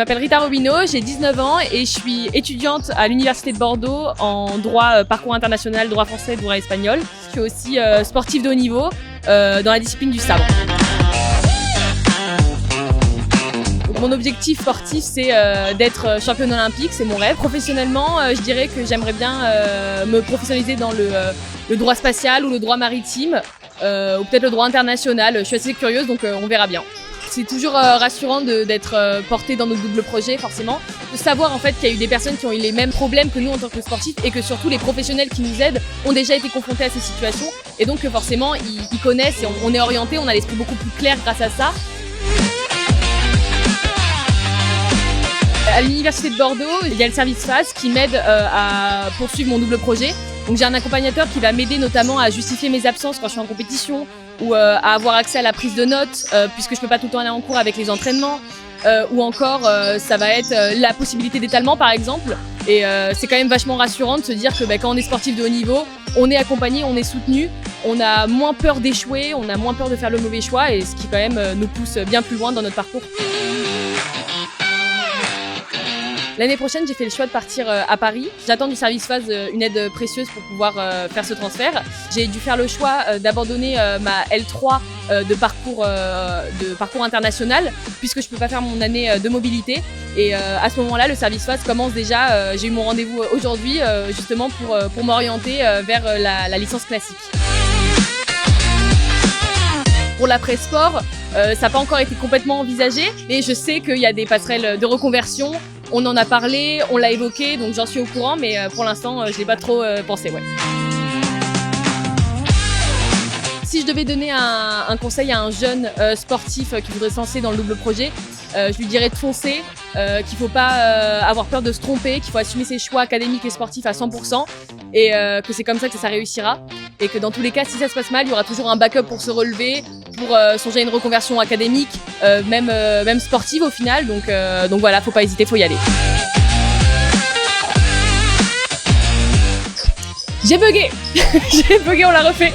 m'appelle Rita Robino, j'ai 19 ans et je suis étudiante à l'Université de Bordeaux en droit parcours international, droit français, droit espagnol. Je suis aussi sportive de haut niveau dans la discipline du sabre. Donc, mon objectif sportif, c'est d'être championne olympique, c'est mon rêve. Professionnellement, je dirais que j'aimerais bien me professionnaliser dans le droit spatial ou le droit maritime ou peut-être le droit international. Je suis assez curieuse, donc on verra bien. C'est toujours rassurant d'être porté dans nos doubles projets, forcément. De savoir en fait qu'il y a eu des personnes qui ont eu les mêmes problèmes que nous en tant que sportifs et que surtout les professionnels qui nous aident ont déjà été confrontés à ces situations et donc forcément ils connaissent et on est orienté, on a l'esprit beaucoup plus clair grâce à ça. À l'Université de Bordeaux, il y a le service FAS qui m'aide à poursuivre mon double projet. Donc j'ai un accompagnateur qui va m'aider notamment à justifier mes absences quand je suis en compétition ou à avoir accès à la prise de notes puisque je peux pas tout le temps aller en cours avec les entraînements ou encore ça va être la possibilité d'étalement par exemple et c'est quand même vachement rassurant de se dire que quand on est sportif de haut niveau, on est accompagné, on est soutenu, on a moins peur d'échouer, on a moins peur de faire le mauvais choix et ce qui quand même nous pousse bien plus loin dans notre parcours. L'année prochaine, j'ai fait le choix de partir à Paris. J'attends du service FAS une aide précieuse pour pouvoir faire ce transfert. J'ai dû faire le choix d'abandonner ma L3 de parcours international puisque je peux pas faire mon année de mobilité. Et à ce moment-là, le service FAS commence déjà. J'ai eu mon rendez-vous aujourd'hui justement pour m'orienter vers la licence classique. Pour l'après-sport, ça n'a pas encore été complètement envisagé, mais je sais qu'il y a des passerelles de reconversion. On en a parlé, on l'a évoqué, donc j'en suis au courant, mais pour l'instant, je n'ai pas trop pensé. Ouais. Si je devais donner un conseil à un jeune sportif qui voudrait se lancer dans le double projet, je lui dirais de foncer, qu'il ne faut pas avoir peur de se tromper, qu'il faut assumer ses choix académiques et sportifs à 100% et que c'est comme ça que ça réussira. Et que dans tous les cas, si ça se passe mal, il y aura toujours un backup pour se relever, pour songer à une reconversion académique, même sportive au final. Donc voilà, faut pas hésiter, faut y aller. J'ai bugué, on l'a refait.